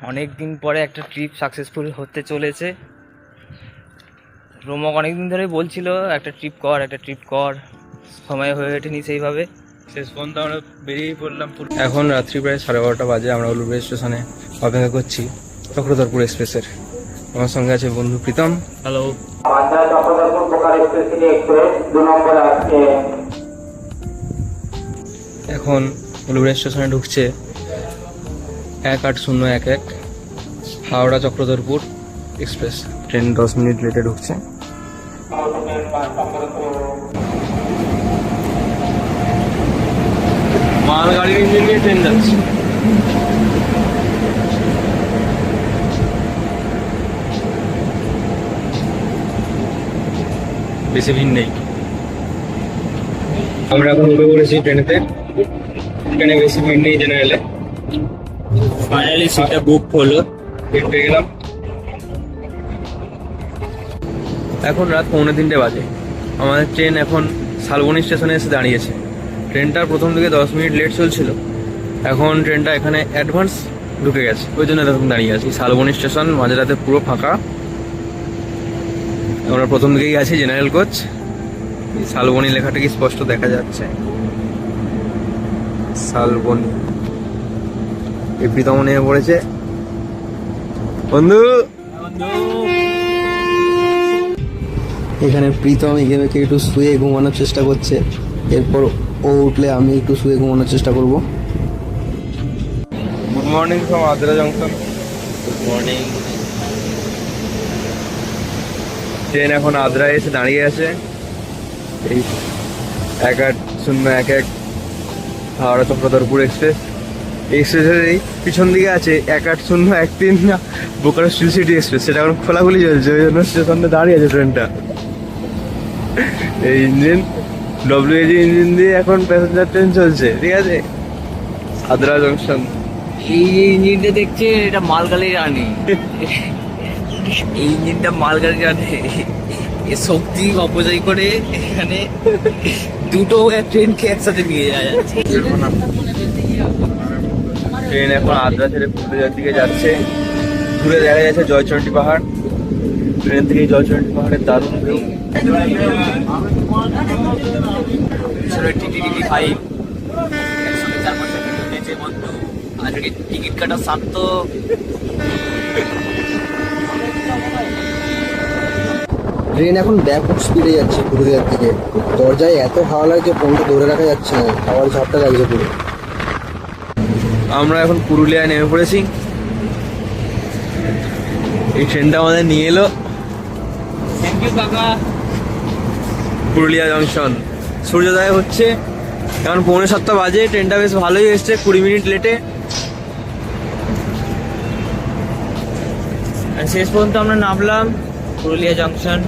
অনেক দিন পরে একটা ট্রিপ সাকসেসফুল হতে চলেছে। রোমক অনেকদিন ধরে বলছিল একটা ট্রিপ কর, সময় হয়ে ওঠেনি সেইভাবে। শেষ পর্যন্ত আমরা বেরিয়ে পড়লাম। এখন রাত্রি প্রায় 12:30 বাজে। আমরা উলুবেড়িয়া স্টেশনে অপেক্ষা করছি চক্রধরপুর এক্সপ্রেসের। আমার সঙ্গে আছে বন্ধু প্রীতম। হ্যালো। এখন উলুবেড়িয়া স্টেশনে ঢুকছে 18011 Howrah Chakradharpur express train. 10 minute লেটে ঢুকছে। মালগাড়ির ইঞ্জিন দিয়ে ট্রেন যাচ্ছে। বেশি ভিড় নেই। আমরা এখন উঠে পড়েছি ট্রেনেতে। ট্রেনে বেশি ভিড় নেই জেনারেলে। ফাইনালি সিটটা বুক হলো, সিট পেয়ে গেলাম। এখন রাত 2:45 বাজে। আমাদের ট্রেন এখন শালবনী স্টেশনে এসে দাঁড়িয়েছে। ট্রেনটার প্রথম দিকে 10 মিনিট লেট চলছিল, এখন ট্রেনটা এখানে অ্যাডভান্স ঢুকে গেছে, ওই জন্য এরকম দাঁড়িয়ে আছি। শালবনী স্টেশন মাঝরাতে পুরো ফাঁকা। আমরা প্রথম দিকেই আছি জেনারেল কোচ। শালবনী লেখাটা কি স্পষ্ট দেখা যাচ্ছে, শালবনী। এই প্রীতম নেমে পড়েছে। বন্ধু এখানে প্রীতম এগেকে একটু শুয়ে ঘুমানোর চেষ্টা করছে। এরপর ও উঠলে আমি একটু শুয়ে ঘুমানোর চেষ্টা করব। Good morning from Adra junction. Good morning. Train এখন আদ্রায় এসে দাঁড়িয়ে আছে। এই 18011 হাওড়া চক্রধরপুর এক্সপ্রেস। এক্সপ্রেসের এই পিছন দিকে আছে 18013 বোকারো স্টিল সিটি এক্সপ্রেস। সেটা এখন খোলাখুলি চলছে, ওই জন্য স্টেশনে দাঁড়িয়ে আছে ট্রেনটা। এই ইঞ্জিন ডব্লিউএজি ইঞ্জিন দিয়ে এখন প্যাসেঞ্জার ট্রেন চলছে, ঠিক আছে। আদ্রা জংশন। এই ইঞ্জিনটা দেখছে, এটা মালগাড়ির রানি। এই ইঞ্জিনটা মালগাড়ির রানি। এ শক্তি অপচয় করে এখানে দুটো ট্রেনকে একসাথে নিয়ে যাচ্ছে। ট্রেন এখন আদ্রা ছেড়ে পুরুলিয়ার দিকে যাচ্ছে। দূরে দেখা যাচ্ছে জয়চন্ডী পাহাড়। ট্রেন থেকে জয়চন্ডী পাহাড়ের দারুণ ভিউ। TTD5 আজকে টিকিট কাটা শান্ত। ট্রেন এখন ব্যাপক স্পিডে যাচ্ছে পুরুলিয়ার দিকে। দরজায় এত হাওয়া লাগছে, ফোনটা ধরে রাখা যাচ্ছে না, হাওয়ার ঝাপটা লাগছে পুরো। আমরা এখন পুরুলিয়ায় নেমে পড়েছি। এই ট্রেনটা আমাদের নিয়ে এলো থ্যাংক ইউ কাকা। পুরুলিয়া জংশন। সূর্যোদয় হচ্ছে, এখন 6:45 বাজে। ট্রেনটা বেশ ভালোই এসছে, 20 মিনিট লেটে। আর শেষ পর্যন্ত আমরা নামলাম পুরুলিয়া জংশন।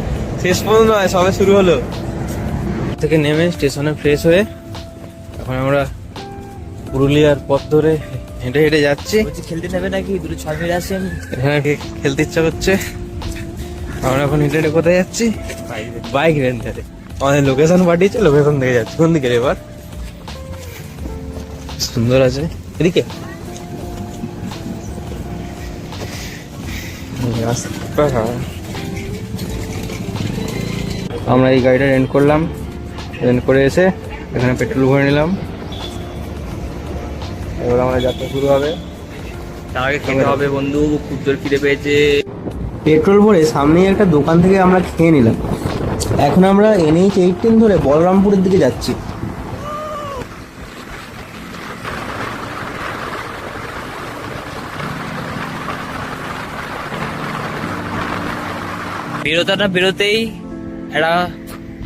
শেষ পর্যন্ত নয়, সবে শুরু হলো। থেকে নেমে স্টেশনে ফ্রেশ হয়ে এখন আমরা পুরুলিয়ার পথ ধরে হেঁটে হেঁটে যাচ্ছি। খেলতে নেবে নাকি? দুটো 6 মিনিট আসেন। এখানে খেলতে ইচ্ছা করছে। আমরা এখন হেঁটে হেঁটে কোথায় যাচ্ছি? বাইক রেন্টারে। আমাদের লোকেশন পাঠিয়েছে, লোকেশন থেকে যাচ্ছি। কোন দিকে এবার? সুন্দর আছে এদিকে। আমরা এই গাড়িটা রেন্ট করলাম। রেন্ট করে এসে এখানে পেট্রোল ভরে নিলাম। এবার আমাদের যাত্রা শুরু হবে। তার আগে খেতে হবে বন্ধু, খুব জোর খিদে পেয়েছে। পেট্রোল ভরে সামনেই একটা দোকান থেকে আমরা খেয়ে নিলাম। এখন আমরা NH18 ধরে বলরামপুরের দিকে যাচ্ছি। বেরোতেই একটা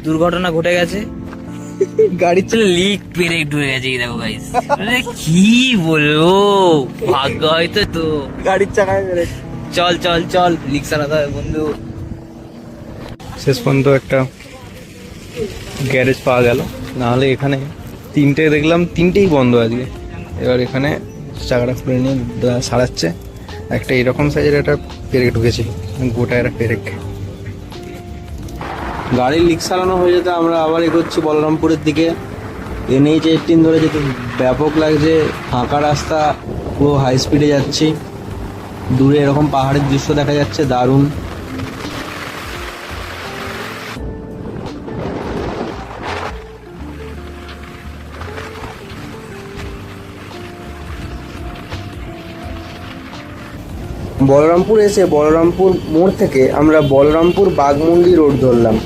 দুর্ঘটনা ঘটে গেছে। গাড়ির ছেলে লিক পেরে ঢুকে গেছে। এই দেখো গাইস, কি বলবো, ভাগ্য হয়তো তো গাড়ির চাকায় মেরে। চল চল চল, লিক চালাতে হবে বন্ধু। শেষ পর্যন্ত একটা গ্যারেজ পাওয়া গেল, নাহলে এখানে তিনটে দেখলাম, তিনটেই বন্ধ আজকে। এবার এখানে চাকাটা খুলে নিয়ে সারাচ্ছে। একটা এরকম সাইজের একটা পেরেক ঢুকেছিল, গোটা একটা পেরেক। গাড়ির লিক সারানো হয়ে যেতে আমরা আবার এগোচ্ছি বলরামপুরের দিকে। NH18 ধরে যেতে ব্যাপক লাগছে, ফাঁকা রাস্তা, পুরো হাই স্পিডে যাচ্ছি। দূরে এরকম পাহাড়ের দৃশ্য দেখা যাচ্ছে, দারুণ। বলরামপুর এসে বলরামপুর মোড় থেকে আমরা বলরামপুর বাঘমুন্ডি রোড ধরলাম।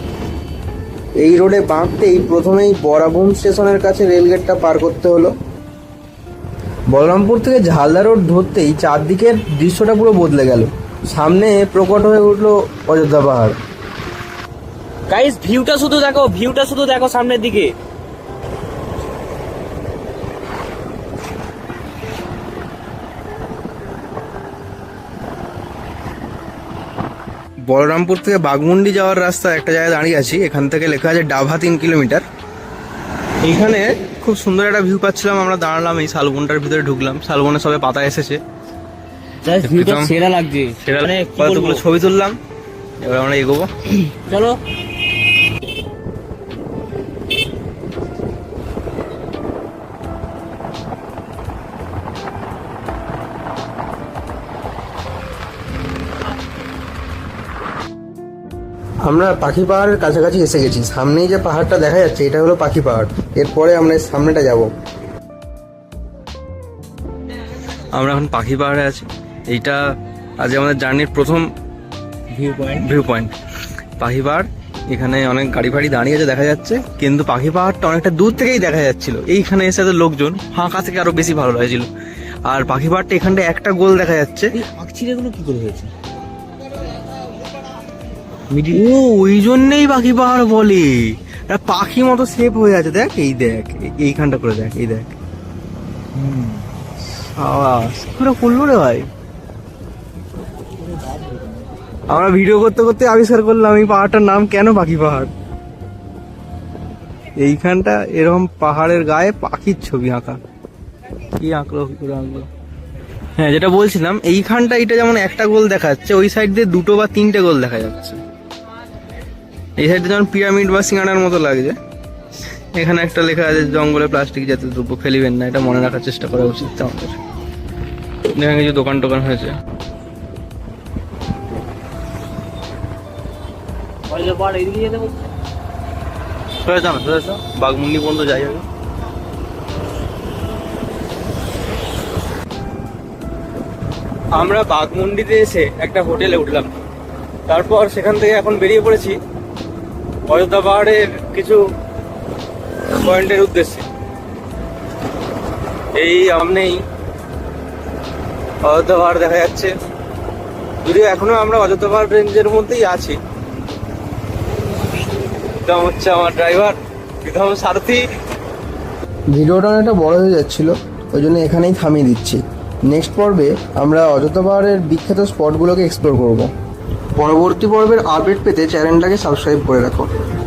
এই রোডে বাঁকতেই প্রথমেই বরাভূম স্টেশনের কাছে রেলগেটটা পার করতে হলো। বলরামপুর থেকে ঝালদা রোড ধরতেই চারদিকের দৃশ্যটা পুরো বদলে গেল। সামনে প্রকট হয়ে উঠলো অযোধ্যা পাহাড়। গাইস ভিউটা শুধু দেখো সামনের দিকে। বলরামপুর থেকে বাঘমুন্ডি যাওয়ার রাস্তা একটা জায়গায় দাঁড়িয়ে আছি। এখান থেকে লেখা আছে ডাভা 3 কিলোমিটার। এইখানে খুব সুন্দর একটা ভিউ পাচ্ছিলাম। আমরা দাঁড়ালাম, এই শালবনটার ভিতরে ঢুকলাম। শালবনে সবে পাতা এসেছে, ভিউটা সেরা লাগছে। সেটা মানে কি কতগুলো বলবো? ছবি তুললাম। এবার আমরা এগোবো, চলো। আমরা পাখি পাহাড়ের কাছাকাছি এসে গেছি। সামনেই যে পাহাড়টা দেখা যাচ্ছে এটা হলো পাখি পাহাড়। এরপরে আমরা এর সামনেটা যাব। আমরা এখন পাখি পাহাড়ে আছি। এইটা আজ আমাদের জার্নির প্রথম ভিউ পয়েন্ট পাখি পাহাড়। এখানে অনেক গাড়ি ফাড়ি দাঁড়িয়ে আছে দেখা যাচ্ছে, কিন্তু পাখি পাহাড়টা অনেকটা দূর থেকেই দেখা যাচ্ছিল। এইখানে এসে তো লোকজন, ফাঁকা থেকে আরো বেশি ভালো লাগছিল। আর পাখি পাহাড়টা এখানটা একটা গোল দেখা যাচ্ছে। আকছিরেগুলো কি করে হয়েছে? ও ওই জন্যই পাখি পাহাড় বলে। একটা পাখি মতো শেপ হয়ে আছে, দেখ এই দেখ, এইখানটা করে দেখ, এই দেখ। পুরো করলো রে ভাই। আমরা ভিডিও করতে করতে আবিষ্কার করলাম এই পাহাড়টার নাম কেন পাখি পাহাড়। এইখানটা এরকম পাহাড়ের গায়ে পাখির ছবি আঁকা। কি আঁকলো, কি করে আঁকলো? হ্যাঁ, যেটা বলছিলাম, এইখানটা এটা যেমন একটা গোল দেখা যাচ্ছে, ওই সাইড দিয়ে 2 বা 3টে গোল দেখা যাচ্ছে। এই সাইডে যেমন পিরামিড বা সিঙ্গাড়ার মতো লাগছে। এখানে একটা লেখা আছে জঙ্গলে প্লাস্টিক জাতীয় দ্রব্য ফেলিবেন না। এটা মনে রাখার চেষ্টা করা উচিত আমাদের। এখানে কিছু দোকান টোকান হয়েছে। বাঘমুন্ডি পর্যন্ত যাই হবে। আমরা বাঘমুন্ডিতে এসে একটা হোটেলে উঠলাম। তারপর সেখান থেকে এখন বেরিয়ে পড়েছি অযোধ্যা পাহাড়ের কিছু পয়েন্টের উদ্দেশ্যে। এই সামনেই অযোধ্যা পাহাড় দেখা যাচ্ছে, যদিও এখনো আমরা অযোধ্যা পাহাড় রেঞ্জের মধ্যেই আছি। প্রীতম হচ্ছে আমার ড্রাইভার, প্রীতম সারথি। ভিডিওটা অনেকটা বড় হয়ে যাচ্ছিল, ওই জন্য এখানেই থামিয়ে দিচ্ছি। নেক্সট পর্বে আমরা অযোধ্যা পাহাড়ের বিখ্যাত স্পটগুলোকে এক্সপ্লোর করব। পরবর্তী পর্বের আপডেট পেতে চ্যানেলটাকে সাবস্ক্রাইব করে রাখো।